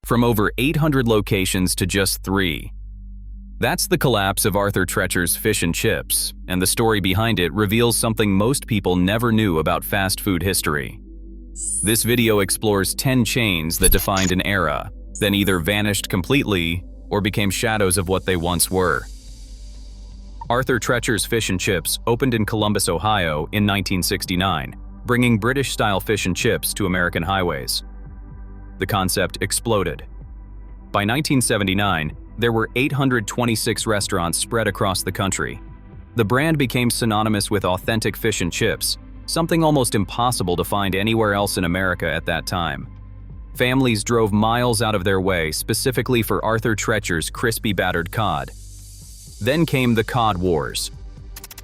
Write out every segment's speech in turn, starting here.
from over 800 locations to just 3. That's the collapse of Arthur Treacher's Fish and Chips, and the story behind it reveals something most people never knew about fast food history. This video explores 10 chains that defined an era, then either vanished completely or became shadows of what they once were. Arthur Treacher's Fish and Chips opened in Columbus, Ohio in 1969, bringing British-style fish and chips to American highways. The concept exploded. By 1979, there were 826 restaurants spread across the country. The brand became synonymous with authentic fish and chips, something almost impossible to find anywhere else in America at that time. Families drove miles out of their way specifically for Arthur Treacher's crispy battered cod. Then came the Cod Wars.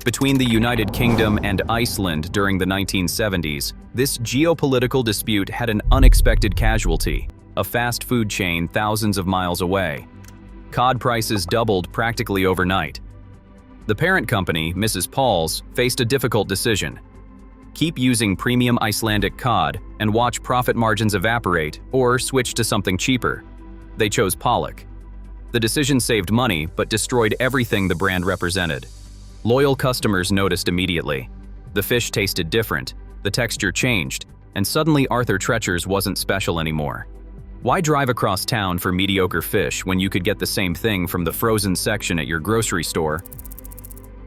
Between the United Kingdom and Iceland during the 1970s, this geopolitical dispute had an unexpected casualty: a fast food chain thousands of miles away. Cod prices doubled practically overnight. The parent company, Mrs. Paul's, faced a difficult decision: keep using premium Icelandic cod and watch profit margins evaporate, or switch to something cheaper. They chose pollock. The decision saved money but destroyed everything the brand represented. Loyal customers noticed immediately. The fish tasted different, the texture changed, and suddenly Arthur Treacher's wasn't special anymore. Why drive across town for mediocre fish when you could get the same thing from the frozen section at your grocery store?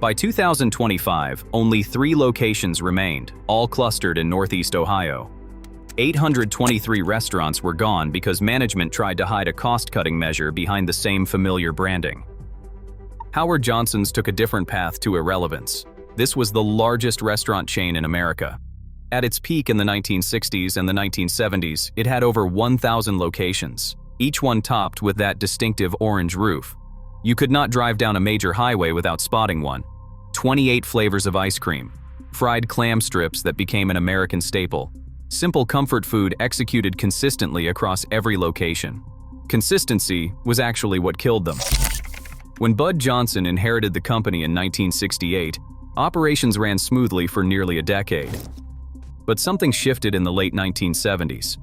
By 2025, only 3 locations remained, all clustered in Northeast Ohio. 823 restaurants were gone because management tried to hide a cost-cutting measure behind the same familiar branding. Howard Johnson's took a different path to irrelevance. This was the largest restaurant chain in America. At its peak in the 1960s and the 1970s, it had over 1,000 locations, each one topped with that distinctive orange roof. You could not drive down a major highway without spotting one. 28 flavors of ice cream, fried clam strips that became an American staple. Simple comfort food executed consistently across every location. Consistency was actually what killed them. When Bud Johnson inherited the company in 1968, operations ran smoothly for nearly a decade. But something shifted in the late 1970s.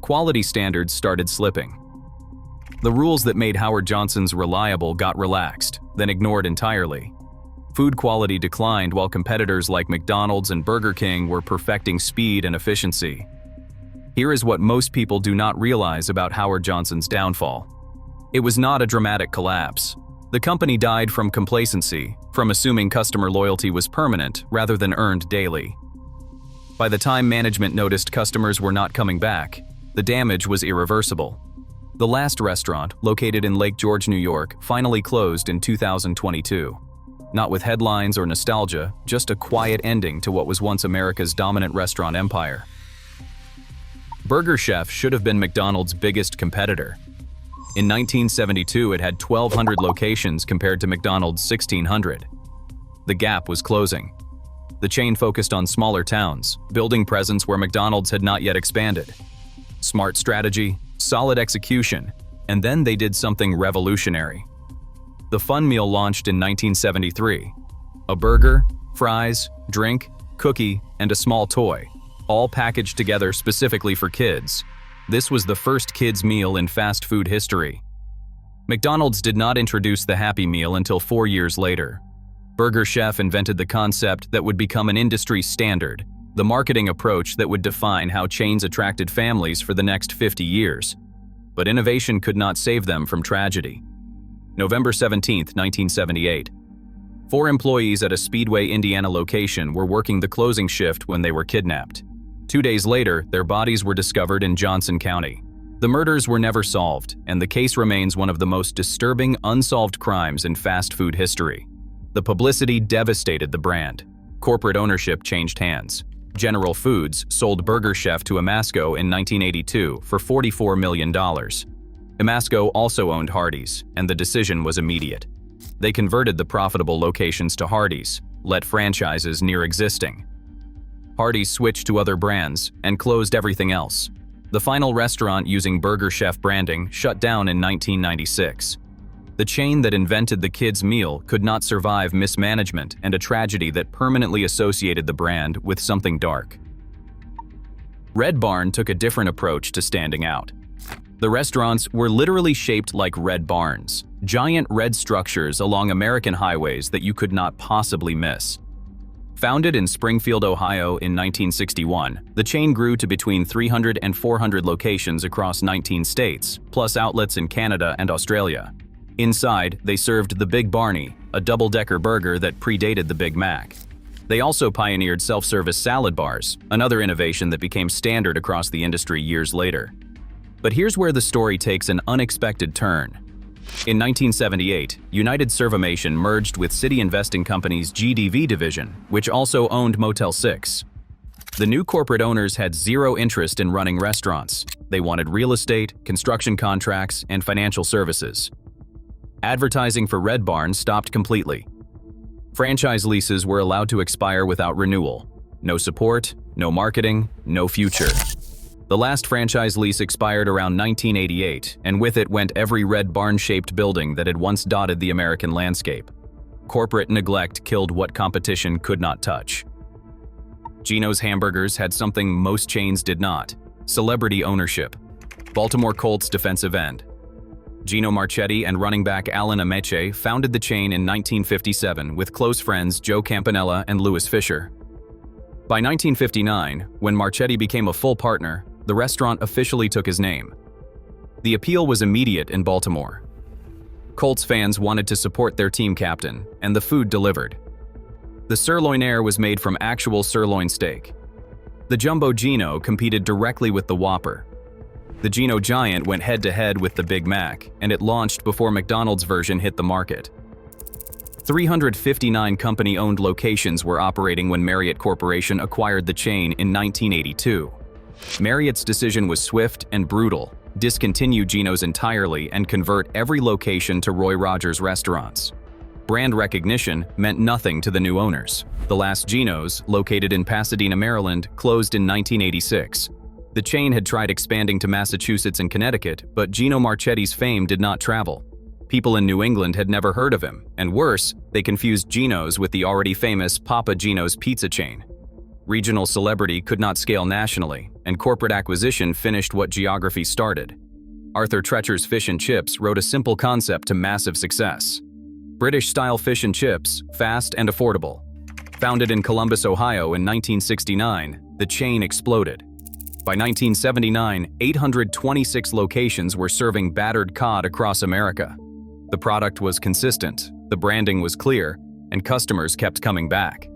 Quality standards started slipping. The rules that made Howard Johnson's reliable got relaxed, then ignored entirely. Food quality declined while competitors like McDonald's and Burger King were perfecting speed and efficiency. Here is what most people do not realize about Howard Johnson's downfall. It was not a dramatic collapse. The company died from complacency, from assuming customer loyalty was permanent rather than earned daily. By the time management noticed customers were not coming back, the damage was irreversible. The last restaurant, located in Lake George, New York, finally closed in 2022. Not with headlines or nostalgia, just a quiet ending to what was once America's dominant restaurant empire. Burger Chef should have been McDonald's biggest competitor. In 1972, it had 1,200 locations compared to McDonald's 1,600. The gap was closing. The chain focused on smaller towns, building presence where McDonald's had not yet expanded. Smart strategy, solid execution, and then they did something revolutionary. The Fun Meal launched in 1973. A burger, fries, drink, cookie, and a small toy, all packaged together specifically for kids. This was the first kids' meal in fast food history. McDonald's did not introduce the Happy Meal until 4 years later. Burger Chef invented the concept that would become an industry standard, the marketing approach that would define how chains attracted families for the next 50 years. But innovation could not save them from tragedy. November 17, 1978. 4 employees at a Speedway, Indiana location were working the closing shift when they were kidnapped. 2 days later, their bodies were discovered in Johnson County. The murders were never solved, and the case remains one of the most disturbing unsolved crimes in fast food history. The publicity devastated the brand. Corporate ownership changed hands. General Foods sold Burger Chef to Imasco in 1982 for $44 million. Imasco also owned Hardee's, and the decision was immediate. They converted the profitable locations to Hardee's, let franchises near existing. Hardee's switched to other brands and closed everything else. The final restaurant using Burger Chef branding shut down in 1996. The chain that invented the kids' meal could not survive mismanagement and a tragedy that permanently associated the brand with something dark. Red Barn took a different approach to standing out. The restaurants were literally shaped like red barns, giant red structures along American highways that you could not possibly miss. Founded in Springfield, Ohio in 1961, the chain grew to between 300 and 400 locations across 19 states, plus outlets in Canada and Australia. Inside, they served the Big Barney, a double-decker burger that predated the Big Mac. They also pioneered self-service salad bars, another innovation that became standard across the industry years later. But here's where the story takes an unexpected turn. In 1978, United Servamation merged with City Investing Company's GDV division, which also owned Motel 6. The new corporate owners had zero interest in running restaurants. They wanted real estate, construction contracts, and financial services. Advertising for Red Barn stopped completely. Franchise leases were allowed to expire without renewal. No support, no marketing, no future. The last franchise lease expired around 1988, and with it went every red barn-shaped building that had once dotted the American landscape. Corporate neglect killed what competition could not touch. Geno's Hamburgers had something most chains did not: celebrity ownership. Baltimore Colts defensive end Gino Marchetti and running back Alan Ameche founded the chain in 1957 with close friends Joe Campanella and Louis Fisher. By 1959, when Marchetti became a full partner, the restaurant officially took his name. The appeal was immediate in Baltimore. Colts fans wanted to support their team captain, and the food delivered. The sirloinaire was made from actual sirloin steak. The Jumbo Gino competed directly with the Whopper. The Gino Giant went head-to-head with the Big Mac, and it launched before McDonald's version hit the market. 359 company-owned locations were operating when Marriott Corporation acquired the chain in 1982. Marriott's decision was swift and brutal: discontinue Geno's entirely and convert every location to Roy Rogers restaurants. Brand recognition meant nothing to the new owners. The last Geno's, located in Pasadena, Maryland, closed in 1986. The chain had tried expanding to Massachusetts and Connecticut, but Gino Marchetti's fame did not travel. People in New England had never heard of him, and worse, they confused Geno's with the already famous Papa Gino's pizza chain. Regional celebrity could not scale nationally, and corporate acquisition finished what geography started. Arthur Treacher's Fish and Chips wrote a simple concept to massive success. British-style fish and chips, fast and affordable. Founded in Columbus, Ohio in 1969, the chain exploded. By 1979, 826 locations were serving battered cod across America. The product was consistent, the branding was clear, and customers kept coming back.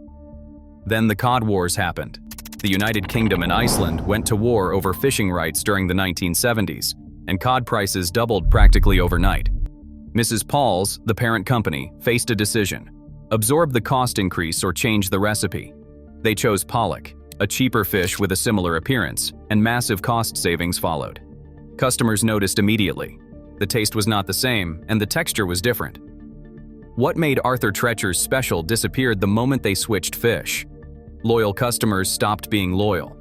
Then the cod wars happened. The United Kingdom and Iceland went to war over fishing rights during the 1970s, and cod prices doubled practically overnight. Mrs. Paul's, the parent company, faced a decision: absorb the cost increase or change the recipe. They chose pollock, a cheaper fish with a similar appearance, and massive cost savings followed. Customers noticed immediately. The taste was not the same, and the texture was different. What made Arthur Treacher's special disappeared the moment they switched fish. Loyal customers stopped being loyal,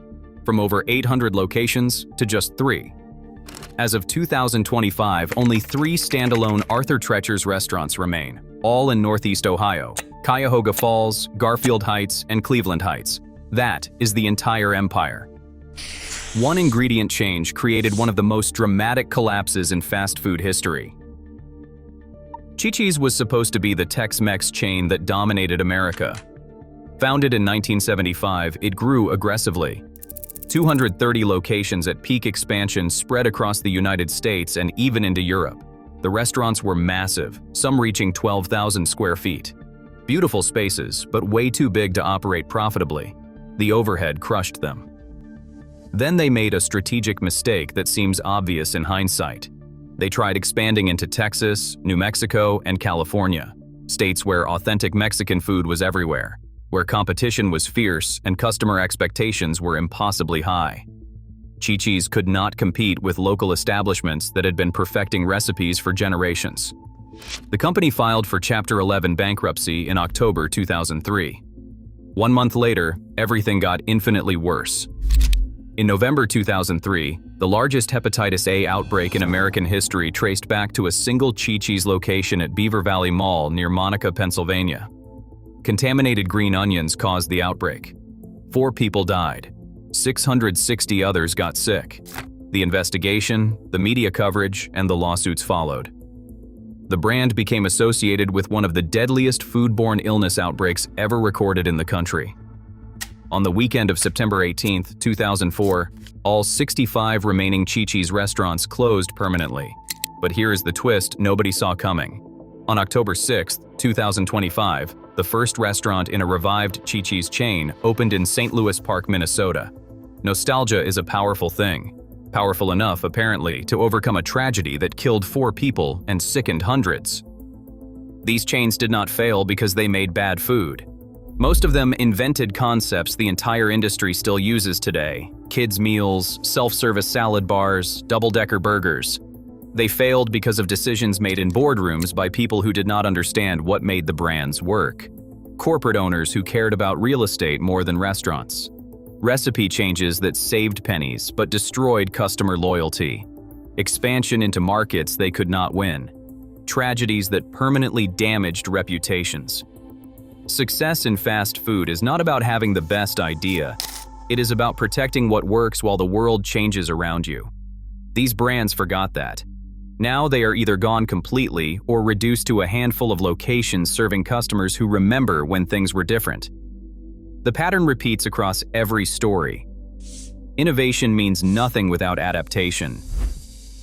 from over 800 locations to just 3. As of 2025, only 3 standalone Arthur Treacher's restaurants remain, all in Northeast Ohio: Cuyahoga Falls, Garfield Heights, and Cleveland Heights. That is the entire empire. One ingredient change created one of the most dramatic collapses in fast food history. Chi-Chi's was supposed to be the Tex-Mex chain that dominated America. Founded in 1975, it grew aggressively. 230 locations at peak expansion spread across the United States and even into Europe. The restaurants were massive, some reaching 12,000 square feet. Beautiful spaces, but way too big to operate profitably. The overhead crushed them. Then they made a strategic mistake that seems obvious in hindsight. They tried expanding into Texas, New Mexico, and California, states where authentic Mexican food was everywhere, where competition was fierce and customer expectations were impossibly high. Chi-Chi's could not compete with local establishments that had been perfecting recipes for generations. The company filed for Chapter 11 bankruptcy in October 2003. 1 month later, everything got infinitely worse. In November 2003, the largest hepatitis A outbreak in American history traced back to a single Chi-Chi's location at Beaver Valley Mall near Monaca, Pennsylvania. Contaminated green onions caused the outbreak. 4 people died. 660 others got sick. The investigation, the media coverage, and the lawsuits followed. The brand became associated with one of the deadliest foodborne illness outbreaks ever recorded in the country. On the weekend of September 18, 2004, all 65 remaining Chi-Chi's restaurants closed permanently. But here is the twist nobody saw coming. On October 6, 2025, the first restaurant in a revived Chi-Chi's chain opened in St. Louis Park, Minnesota. Nostalgia is a powerful thing. Powerful enough, apparently, to overcome a tragedy that killed 4 people and sickened hundreds. These chains did not fail because they made bad food. Most of them invented concepts the entire industry still uses today: kids' meals, self-service salad bars, double-decker burgers. They failed because of decisions made in boardrooms by people who did not understand what made the brands work. Corporate owners who cared about real estate more than restaurants. Recipe changes that saved pennies but destroyed customer loyalty. Expansion into markets they could not win. Tragedies that permanently damaged reputations. Success in fast food is not about having the best idea. It is about protecting what works while the world changes around you. These brands forgot that. Now they are either gone completely or reduced to a handful of locations serving customers who remember when things were different. The pattern repeats across every story. Innovation means nothing without adaptation.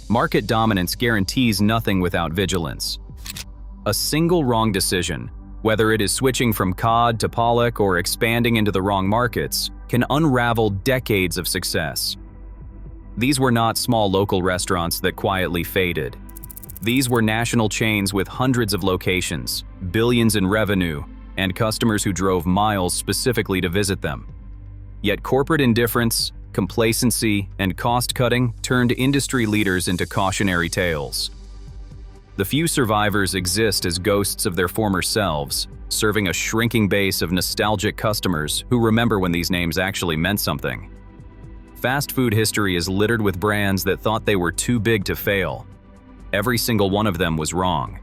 Market dominance guarantees nothing without vigilance. A single wrong decision, whether it is switching from cod to pollock or expanding into the wrong markets, can unravel decades of success. These were not small local restaurants that quietly faded. These were national chains with hundreds of locations, billions in revenue, and customers who drove miles specifically to visit them. Yet corporate indifference, complacency, and cost-cutting turned industry leaders into cautionary tales. The few survivors exist as ghosts of their former selves, serving a shrinking base of nostalgic customers who remember when these names actually meant something. Fast food history is littered with brands that thought they were too big to fail. Every single one of them was wrong.